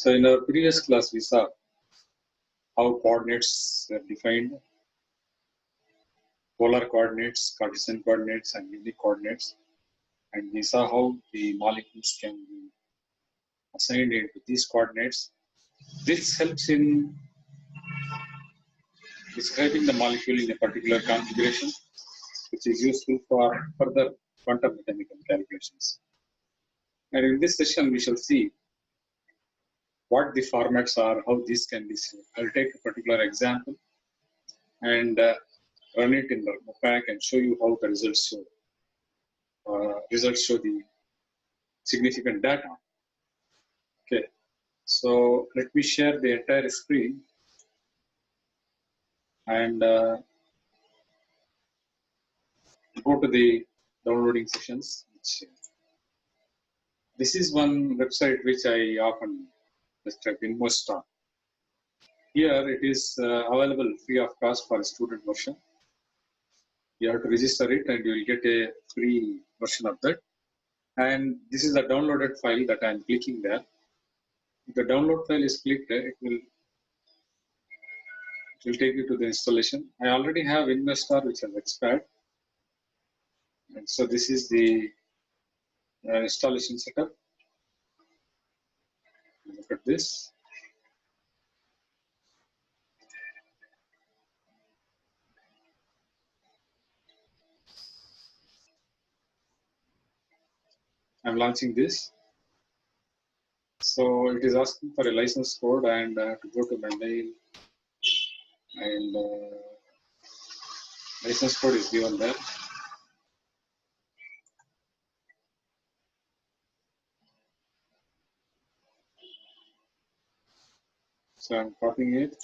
So in our previous class, we saw how coordinates are defined, polar coordinates, Cartesian coordinates, and unique coordinates. And we saw how the molecules can be assigned into these coordinates. This helps in describing the molecule in a particular configuration, which is useful for further quantum mechanical calculations. And in this session, we shall see what the formats are, how this can be seen. I'll take a particular example and run it in the Mosaic and show you how the results show. Results show the significant data. Okay, so let me share the entire screen and go to the downloading sessions. This is one website which I often describe, InmoStar. Here it is available free of cost for a student version. You have to register it and you will get a free version of that. And this is the downloaded file that I am clicking there. If the download file is clicked, it will take you to the installation. I already have InmoStar which has expired. And so this is the installation setup. Look at this. I'm launching this. So it is asking for a license code and to go to my mail, and license code is given there. So I'm copying it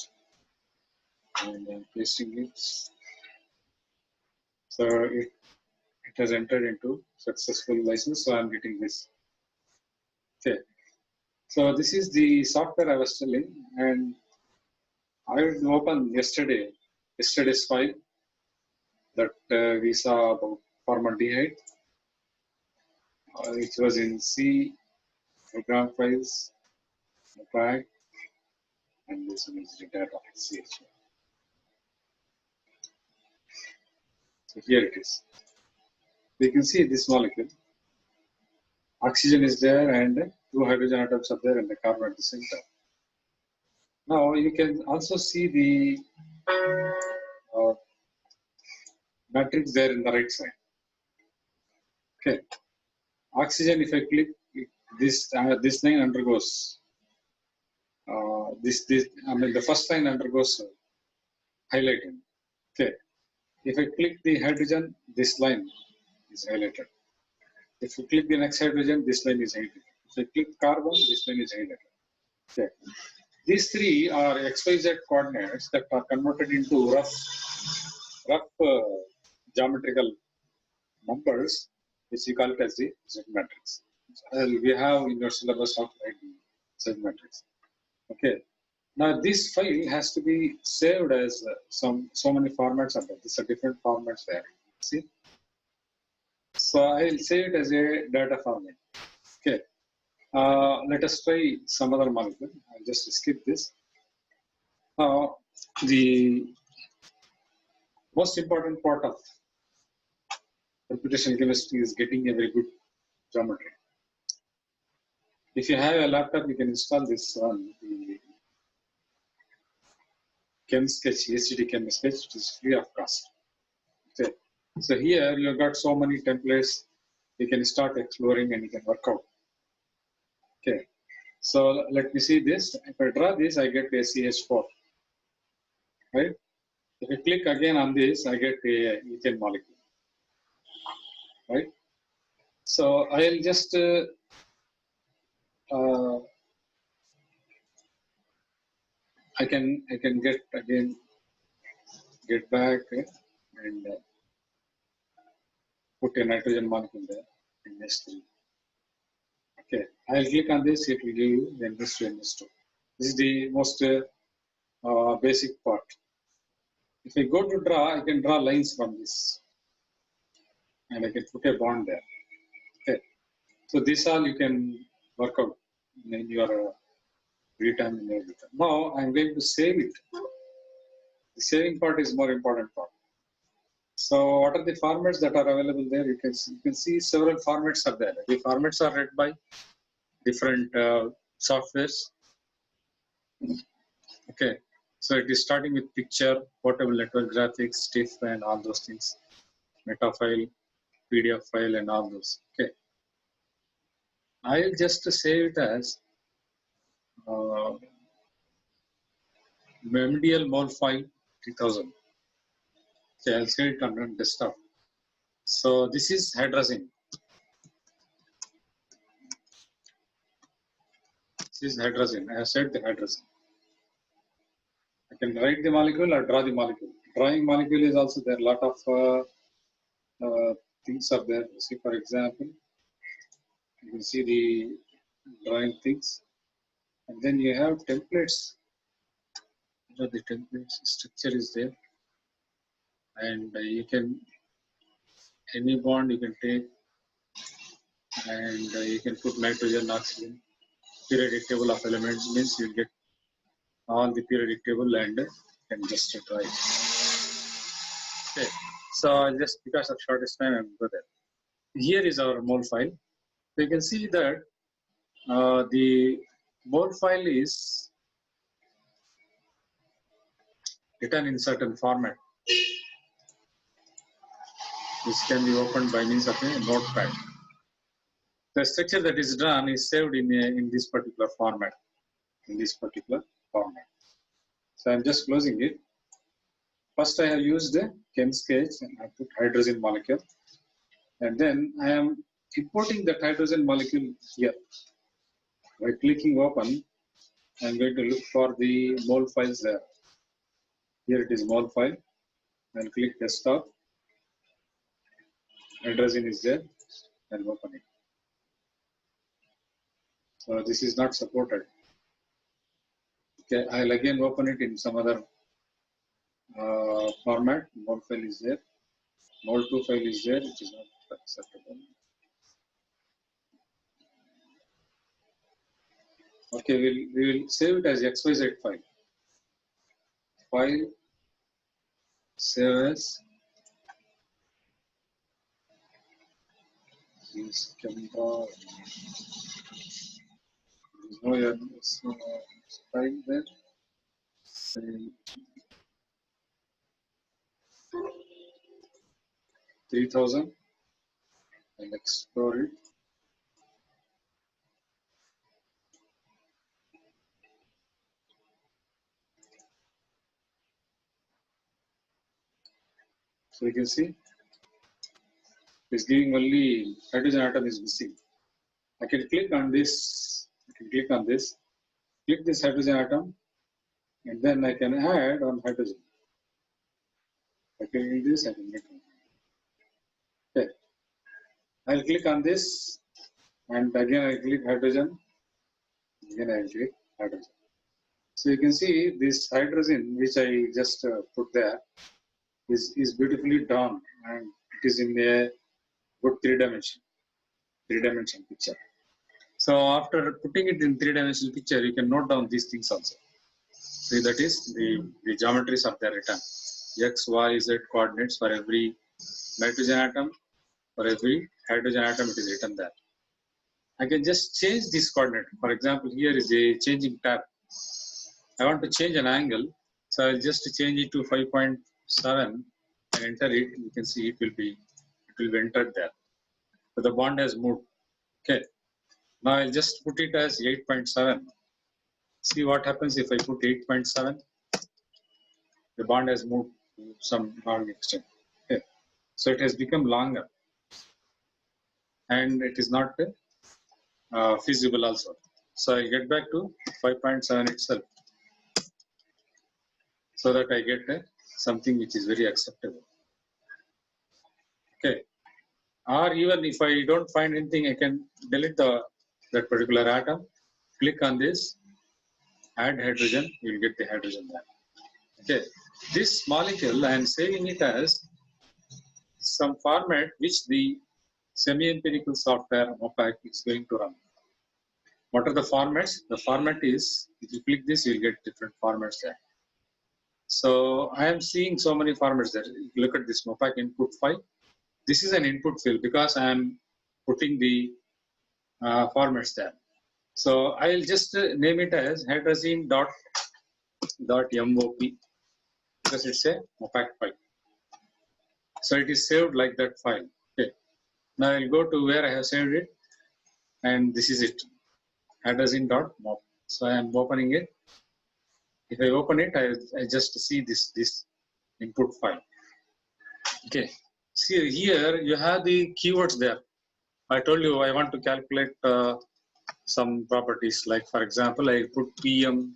and I'm pasting it. So it has entered into successful license. So I'm getting this. Okay. So this is the software I was telling, and I will open yesterday's file that we saw about formaldehyde. It was in C program files, flag, and this one is the data CH. So here it is. We can see this molecule. Oxygen is there and two hydrogen atoms are there and the carbon at the center. Now you can also see the matrix there in the right side. Okay. Oxygen, if I click this, this line undergoes the first line undergoes highlighting. Okay. If I click the hydrogen, this line is highlighted. If you click the next hydrogen, this line is highlighted. If I click carbon, this line is highlighted. Okay. These three are XYZ coordinates that are converted into rough geometrical numbers, which we call it as the Z matrix. We have in your syllabus of the Z matrix. Okay. Now this file has to be saved as so many formats of it. These are different formats there. See. So I'll save it as a data format. Okay. Let us try some other molecule. I'll just skip this. The most important part of computational chemistry is getting a very good geometry. If you have a laptop, you can install this on the ChemSketch, SGD ChemSketch, which is free of cost. Okay. So here you've got so many templates, you can start exploring and you can work out. Okay. So let me see this. If I draw this, I get a CH4. Right? If I click again on this, I get a ethane molecule. Right? So I'll just I can get back and put a nitrogen molecule there in S3. Okay, I'll click on this. It will give you the NS2 NS2. This is the most basic part. If I go to draw, I can draw lines from this, and I can put a bond there. Okay, so this all you can work out in your read time in every time. Now I'm going to save it. The saving part is more important part. So what are the formats that are available there? You can see several formats are there. The formats are read by different softwares. Okay, so it is starting with picture, portable network graphics, TIFF, and all those things, meta file, PDF file, and all those. Okay, I'll just save it as MDL mol file 3000. Okay, I'll save it on desktop. So this is hydrazine. This is hydrazine. I have said the hydrazine. I can write the molecule or draw the molecule. Drawing molecule is also there. A lot of things are there. See, for example, you can see the drawing things, and then you have templates. The templates structure is there, and you can any bond you can take, and you can put nitrogen, oxygen. Periodic table of elements means you get all the periodic table and can just try it. Okay, so just because of shortest time, I'm go there. Here is our mol file. So you can see that the mol file is written in certain format. This can be opened by means of a notepad. The structure that is drawn is saved in this particular format. So I'm just closing it. First, I have used a ChemSketch and I put hydrogen molecule, and then I am importing that hydrogen molecule here. By clicking open, I'm going to look for the mol files there. Here it is mol file. I'll click desktop. Hydrogen is there. I'll open it. So this is not supported. Okay, I'll again open it in some other format. Mol file is there. Mol2 file is there, which is not acceptable. Okay, we will save it as XYZ file. File, save as. Use camera. There's no file there. Say 3000 and explore it. So you can see it's giving only hydrogen atom is missing. I can click on this. Click this hydrogen atom, and then I can add on hydrogen. I can do this. I can make it. Okay. I'll click on this, and again I click hydrogen. Again I click hydrogen. So you can see this hydrogen, which I just put there, is beautifully drawn, and it is in a good three-dimension picture. So after putting it in three-dimensional picture, you can note down these things also. See, that is the geometries are there written. X, Y, Z coordinates for every nitrogen atom, for every hydrogen atom, it is written there. I can just change this coordinate. For example, here is a changing tab. I want to change an angle, so I'll just change it to 5.7 and enter it. You can see it will be entered there. So the bond has moved. Okay. Now I'll just put it as 8.7. See what happens if I put 8.7. The bond has moved to some long extent. Okay. So it has become longer, and it is not feasible also. So I get back to 5.7 itself, so that I get something which is very acceptable. Okay. Or even if I don't find anything, I can delete that particular atom. Click on this, add hydrogen. You will get the hydrogen there. Okay. This molecule, I am saving it as some format which the semi-empirical software MOPAC is going to run. What are the formats? The format is, if you click this, you'll get different formats there. So I am seeing so many formats there. Look at this MOPAC input file. This is an input field because I am putting the formats there. So I'll just name it as hydrazine.mop because it's a MOPAC file. So it is saved like that file. Okay. Now I'll go to where I have saved it, and this is it, hydrazine.mop. So I am opening it. If I open it, I just see this input file. Okay. See here you have the keywords there. I told you I want to calculate some properties, like for example, I put PM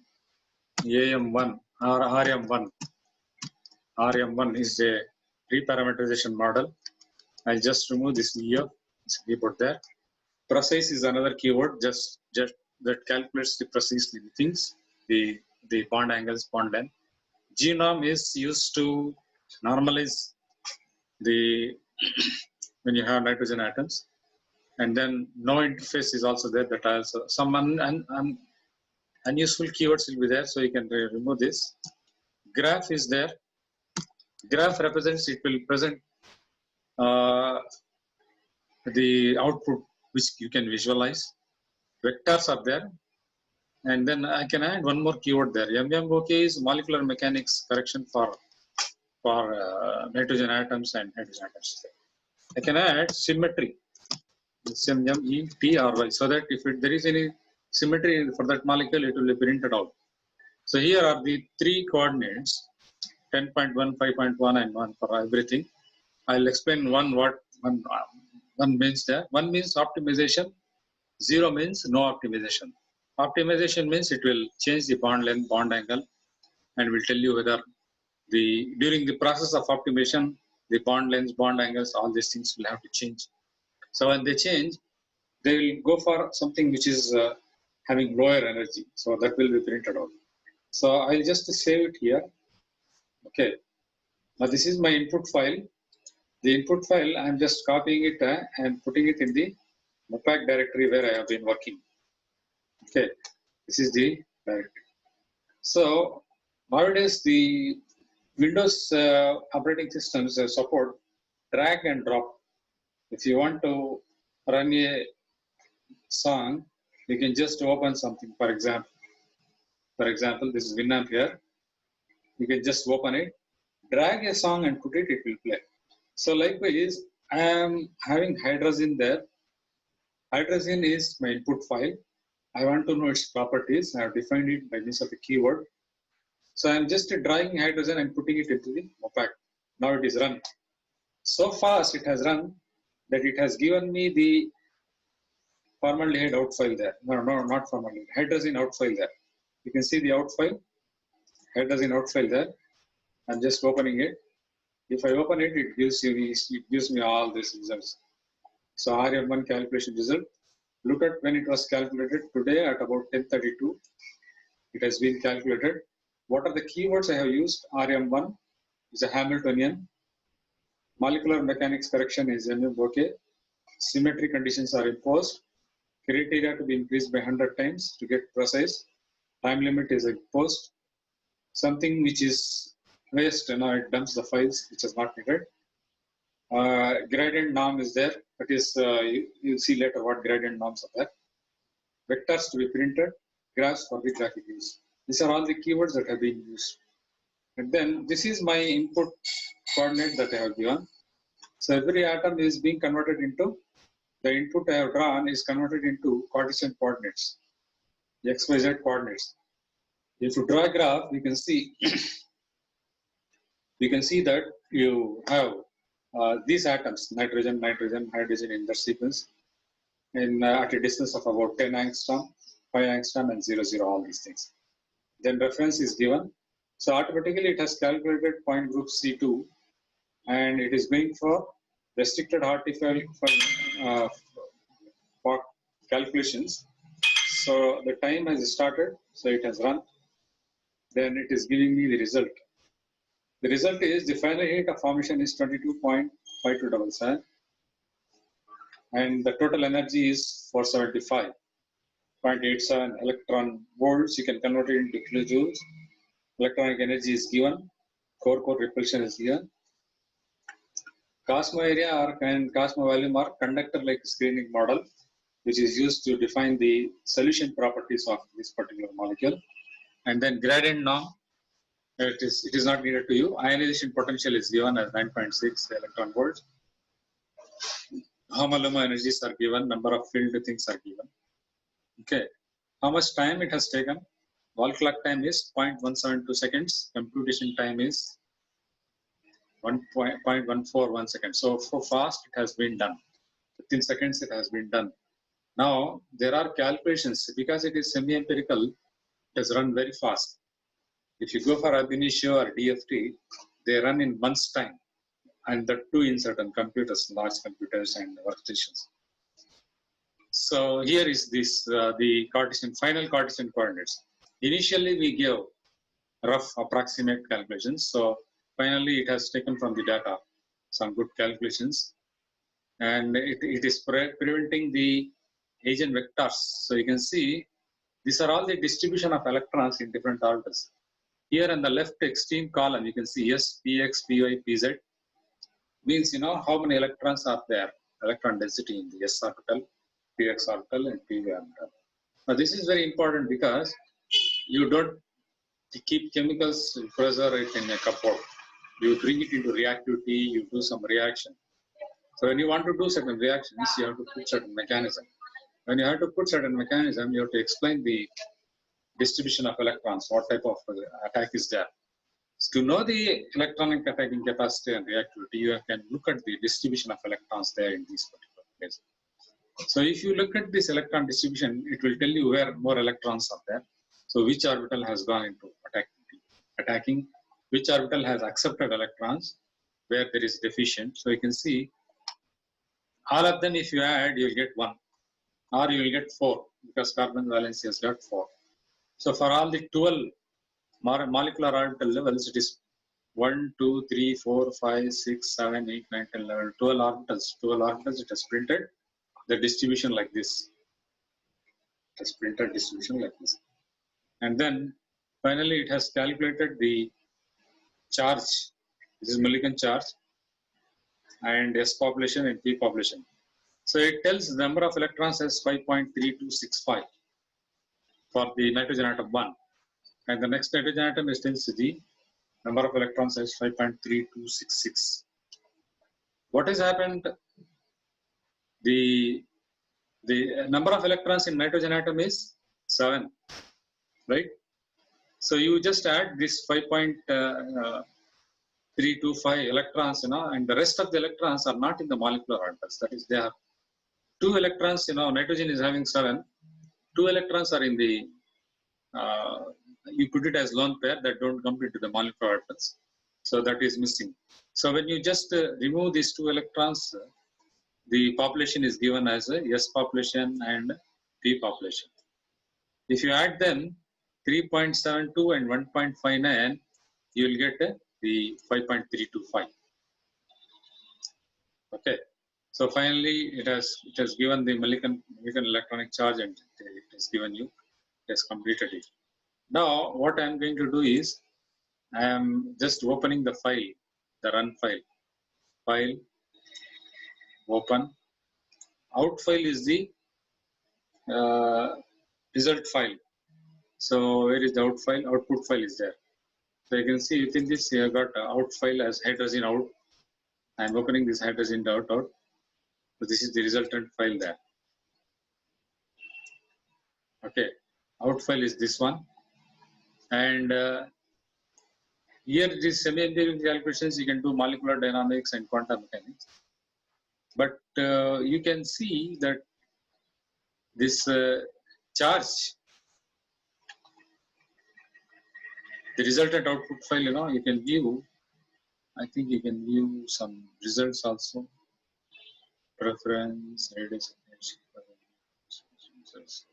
AM1 or RM1. RM1 is a reparameterization model. I'll just remove this EF. We put there. Precise is another keyword, just that calculates the precisely the things, the bond angles, bond length. Genome is used to normalize the when you have nitrogen atoms. And then no interface is also there. That also some unuseful keywords will be there, so you can remove this. Graph is there. Graph represents, it will present the output which you can visualize. Vectors are there, and then I can add one more keyword there. MMOK is molecular mechanics correction for nitrogen atoms and hydrogen atoms. I can add symmetry. SMETRY, so that if there is any symmetry for that molecule, it will be printed out. So here are the three coordinates, 10.1, 5.1, and 1 for everything. I'll explain one means there. 1 means optimization, 0 means no optimization. Optimization means it will change the bond length, bond angle, and will tell you whether during the process of optimization, the bond lengths, bond angles, all these things will have to change. So when they change, they will go for something which is having lower energy. So that will be printed out. So I'll just save it here. Okay. Now this is my input file. The input file, I'm just copying it and putting it in the MOPAC directory where I have been working. Okay. This is the directory. So nowadays the Windows operating systems support drag and drop. If you want to run a song, you can just open something. For example, this is Winamp here. You can just open it, drag a song and put it, it will play. So likewise, I am having hydrazine there. Hydrazine is my input file. I want to know its properties. I have defined it by means of a keyword. So I am just dragging hydrazine and putting it into the MOPAC. Now it is run. So fast it has run that it has given me the formaldehyde out file there. No, not formaldehyde. Hydrazine out file there. You can see the out file. Hydrazine out file there. I'm just opening it. If I open it, it gives me all these results. So RM1 calculation result. Look at when it was calculated today at about 10:32. It has been calculated. What are the keywords I have used? RM1 is a Hamiltonian. Molecular mechanics correction is MMOK. Symmetry conditions are imposed. Criteria to be increased by 100 times to get precise. Time limit is imposed. Something which is waste, it dumps the files which is not needed. Gradient norm is there. That is, you'll see later what gradient norms are there. Vectors to be printed. Graphs for the graphic use. These are all the keywords that have been used. And then this is my input coordinate that I have given. So every atom is being converted into, the input I have drawn is converted into Cartesian coordinates, XYZ coordinates. If you draw a graph, you can see that you have these atoms, nitrogen, hydrogen in the sequence, at a distance of about 10 angstrom, 5 angstrom, and 0, 0, all these things. Then reference is given. So automatically it has calculated point group C2, and it is going for restricted artifact for calculations. So the time has started, so it has run. Then it is giving me the result. The result is the final rate of formation is 22.5277, and the total energy is 475. 0.87 electron volts. You can convert it into kilojoules. Electronic energy is given. Core repulsion is given. Cosmo area or Cosmo volume or conductor-like screening model, which is used to define the solution properties of this particular molecule. And then gradient norm, it is not needed to you. Ionization potential is given as 9.6 electron volts. HOMO-LUMO energies are given, number of filled things are given. Okay, how much time it has taken? Wall clock time is 0.172 seconds. Computation time is 1.141 seconds. So for fast it has been done. 15 seconds it has been done. Now there are calculations because it is semi-empirical. It has run very fast. If you go for ab initio or DFT, they run in months time, and that too in certain computers, large computers and workstations. So here is this the final Cartesian coordinates. Initially we gave rough approximate calculations. So finally it has taken from the data some good calculations, and it is preventing the eigenvectors. So you can see these are all the distribution of electrons in different orbitals. Here in the left extreme column, you can see S, Px, Py, Pz. Means how many electrons are there, electron density in the S orbital, Px orbital, and Py orbital. Now this is very important because you don't keep chemicals pressure it in a cupboard. You bring it into reactivity, you do some reaction. So when you want to do certain reactions, you have to put certain mechanism. When you have to put certain mechanism, you have to explain the distribution of electrons, what type of attack is there. So to know the electronic attacking capacity and reactivity, you can look at the distribution of electrons there in these particular places. So if you look at this electron distribution, it will tell you where more electrons are there. So which orbital has gone into attacking, which orbital has accepted electrons, where there is deficient. So you can see all of them, if you add, you will get 1, or you will get 4, because carbon valency has got 4. So for all the 12 molecular orbital levels, it is 1, 2, 3, 4, 5, 6, 7, 8, 9, 10, 11, 12 orbitals. 12 orbitals, it has printed the distribution like this. It has printed distribution like this. And then finally it has calculated the charge. This is Millikan charge and S population and P population. So it tells the number of electrons as 5.3265 for the nitrogen atom 1. And the next nitrogen atom is tells the number of electrons is 5.3266. What has happened? The number of electrons in nitrogen atom is 7, right? So you just add this 5.325 electrons, and the rest of the electrons are not in the molecular orbitals. That is, they have 2 electrons. Nitrogen is having 7. 2 electrons are in the you put it as lone pair that don't come into the molecular orbitals. So that is missing. So when you just remove these 2 electrons, the population is given as a S population and P population. If you add them 3.72 and 1.59, you will get the 5.325. Okay. So finally, it has given the Millikan electronic charge, and it has given you, it has completed it. Now, what I am going to do is, I am just opening the file, the run file. File, open. Out file is the result file. So where is the out file? Output file is there. So you can see within this, you have got out file as hydrazine out. I am opening this hydrazine out. So this is the resultant file there. Okay, out file is this one, and here it is semi-empirical calculations. You can do molecular dynamics and quantum mechanics, but you can see that this charge, the resultant output file, you can view. I think you can view some results also. Preference, radius, results.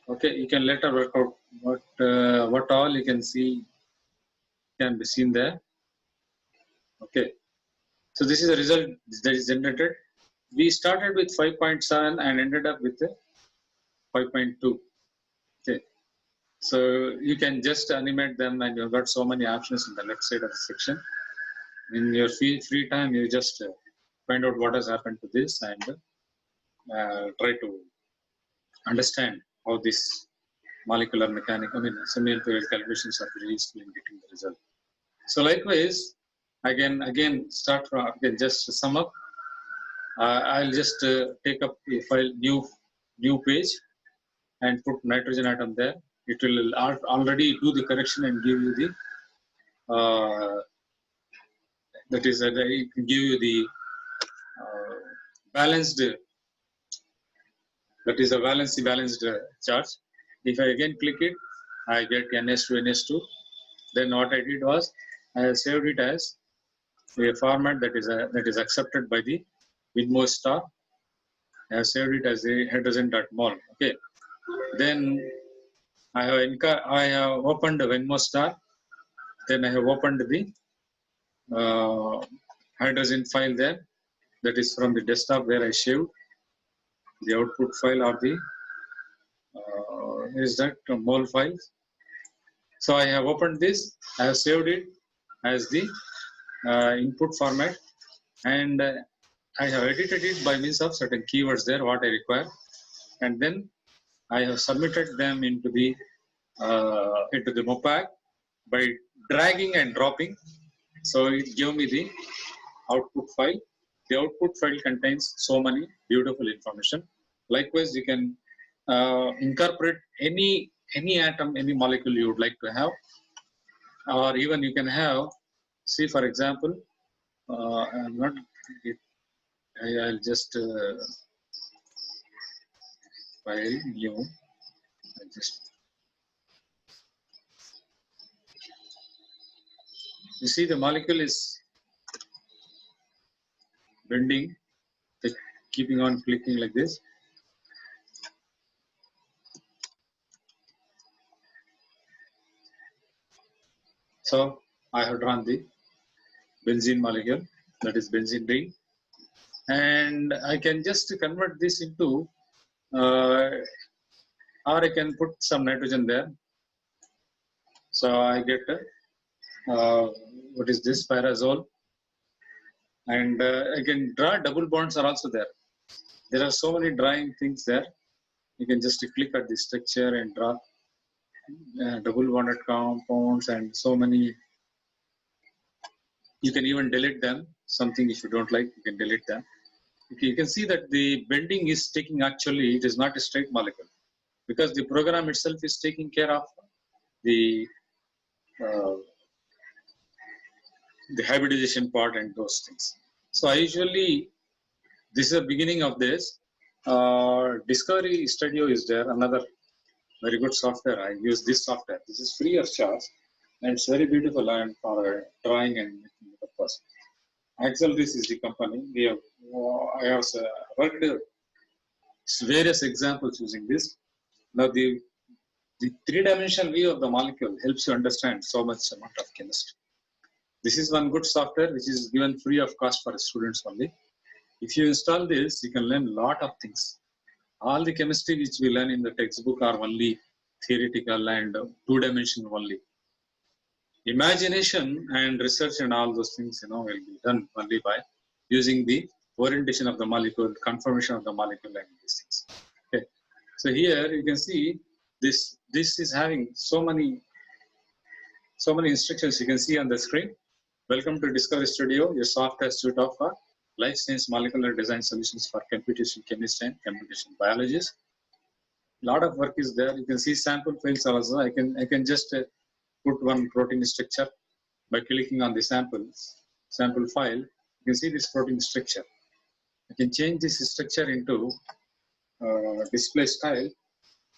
Okay, you can later work out what all you can see can be seen there. Okay, so this is the result that is generated. we started with 5.7 and ended up with 5.2. Okay, so you can just animate them, and you've got so many options in the left side of the section. In your free time, you just find out what has happened to this and try to understand how this molecular mechanics, semi-empirical calculations are very useful in getting the result. So likewise, again start from, again just to sum up, I'll just take up a file, new page, and put nitrogen atom there. It will already do the correction and give you the that is it can give you the balanced, that is a balanced charge. If I again click it, I get NS2 NS2. Then what I did was I saved it as a format that is accepted by the Winmore star. I have saved it as a hydrogen.mol. Okay. Then I have opened the Winmore star. Then I have opened the hydrogen file there. That is from the desktop where I saved the output file or the is that mol file. So I have opened this. I have saved it as the input format, and I have edited it by means of certain keywords there what I require, and then I have submitted them into the MOPAC by dragging and dropping. So it gave me the output file. The output file contains so many beautiful information. Likewise, you can incorporate any atom, any molecule you would like to have, or even you can have, see for example, I'm not, I'll just file new, I'll just, you see the molecule is bending, keeping on clicking like this. So I have drawn the benzene molecule, that is benzene ring, and I can just convert this into, or I can put some nitrogen there. So I get what is this, pyrazole, and I can draw double bonds are also there. There are so many drawing things there. You can just click at the structure and draw double bonded compounds and so many. You can even delete them. Something if you don't like, you can delete them. You can see that the bending is taking, actually it is not a straight molecule, because the program itself is taking care of the hybridization part and those things. So I usually, this is the beginning of this. Discovery Studio is there, another very good software. I use this software. This is free of charge, and it's very beautiful and for drawing and making it, of course. Axelrys is the company. We have, I have worked various examples using this. Now the three-dimensional view of the molecule helps you understand so much amount of chemistry. This is one good software which is given free of cost for students only. If you install this, you can learn a lot of things. All the chemistry which we learn in the textbook are only theoretical and two-dimensional only. Imagination and research and all those things, will be done only by using the orientation of the molecule, conformation of the molecule, and these things. Okay. So here you can see this is having so many instructions you can see on the screen. Welcome to Discovery Studio, your software suite of life science molecular design solutions for computation chemists and computation biologists. A lot of work is there. You can see sample files also. I can just put one protein structure by clicking on the sample file. You can see this protein structure. I can change this structure into display style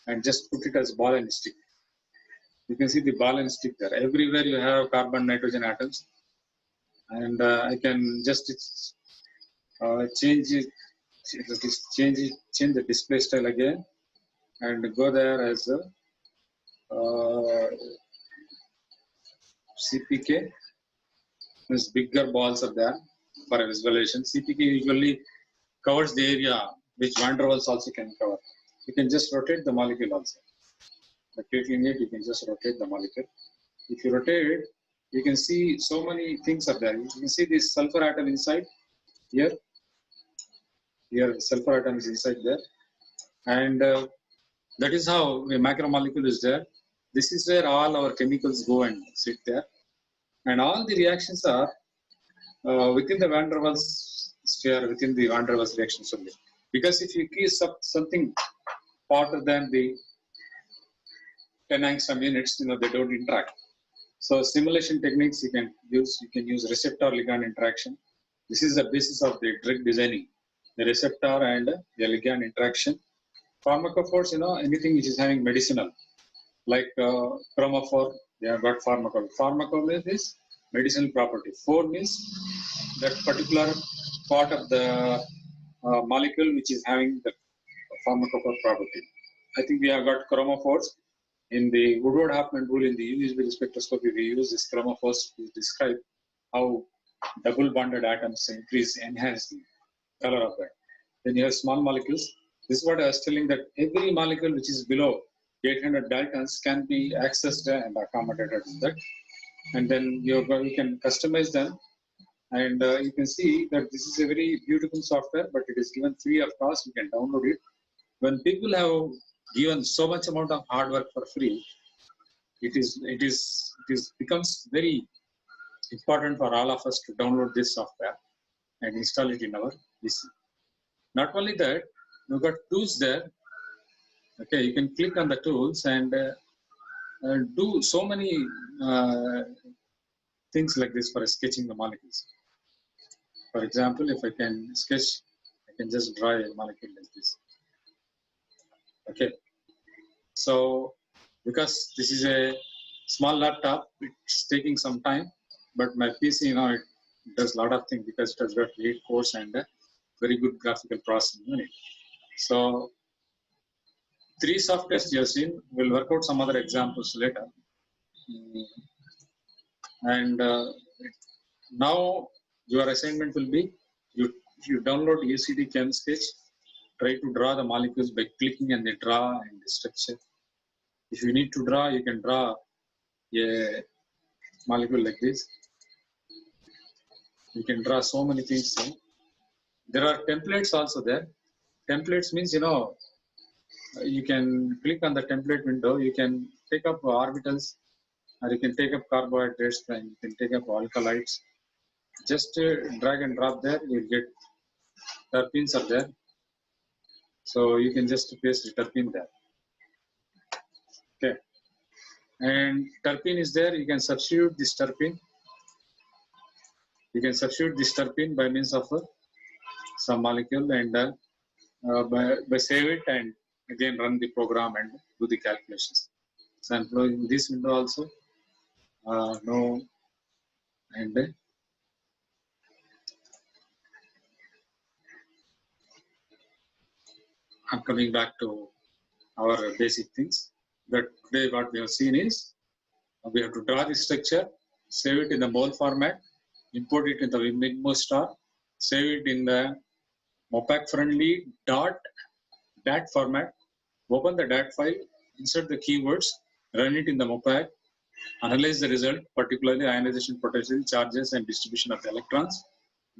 and just put it as ball and stick. You can see the ball and stick there. Everywhere you have carbon, nitrogen atoms, and I can just change the display style again, and go there as a CPK. These bigger balls are there for a visualization. CPK usually covers the area which van der Waals also can cover. You can just rotate the molecule also. By clicking it, you can just rotate the molecule. If you rotate, you can see so many things are there. You can see this sulfur atom inside here. Here, sulfur atom is inside there, and that is how a macromolecule is there. This is where all our chemicals go and sit there, and all the reactions are within the van der Waals sphere, within the van der Waals reactions only. Because if you keep something hotter than the 10 angstrom units, they don't interact. So simulation techniques you can use receptor ligand interaction. This is the basis of the drug designing, the receptor and the ligand interaction. Pharmacophores, anything which is having medicinal, like chromophore, they have got pharmacophore. Pharmacophore is medicinal property. Phore means that particular part of the molecule which is having the pharmacophore property. I think we have got chromophores. In the Woodward-Hoffmann rule in the UV spectroscopy, we use this chromophores to describe how double bonded atoms enhance the color of that. Then you have small molecules. This is what I was telling, that every molecule which is below 800 daltons can be accessed and accommodated in that. And then you can customize them. And you can see that this is a very beautiful software, but it is given free of cost. You can download it. When people have given so much amount of hard work for free, it becomes very important for all of us to download this software and install it in our PC. Not only that, you've got tools there. Okay, you can click on the tools and do so many things like this for sketching the molecules. For example, if I can sketch, I can just draw a molecule like this. Okay, so because this is a small laptop, it's taking some time, but my PC, it does a lot of things because it has got 8 cores and a very good graphical processing unit. So 3 softwares you have seen. We'll work out some other examples later. And now your assignment will be, if you download UCD Chem Sketch, try to draw the molecules by clicking and the draw and the structure. If you need to draw, you can draw a molecule like this. You can draw so many things. There are templates also there. Templates means, you can click on the template window. You can take up orbitals, or you can take up carbohydrates, and you can take up alkalides. Just drag and drop there. You'll get terpenes are there. So you can just paste the terpene there. Okay. And terpene is there. You can substitute this terpene. You can substitute this terpene by means of some molecule, and by save it and again run the program and do the calculations. So I'm closing this window also. No, and I'm coming back to our basic things. But today what we have seen is we have to draw the structure, save it in the mole format, import it in the MIGMO-star, save it in the MOPAC friendly .dat format, open the .dat file, insert the keywords, run it in the MOPAC, analyze the result, particularly ionization potential, charges and distribution of the electrons,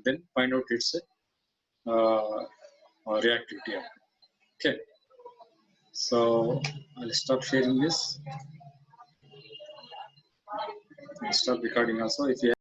then find out its reactivity. Okay, so I'll stop sharing this. I'll stop recording also. If you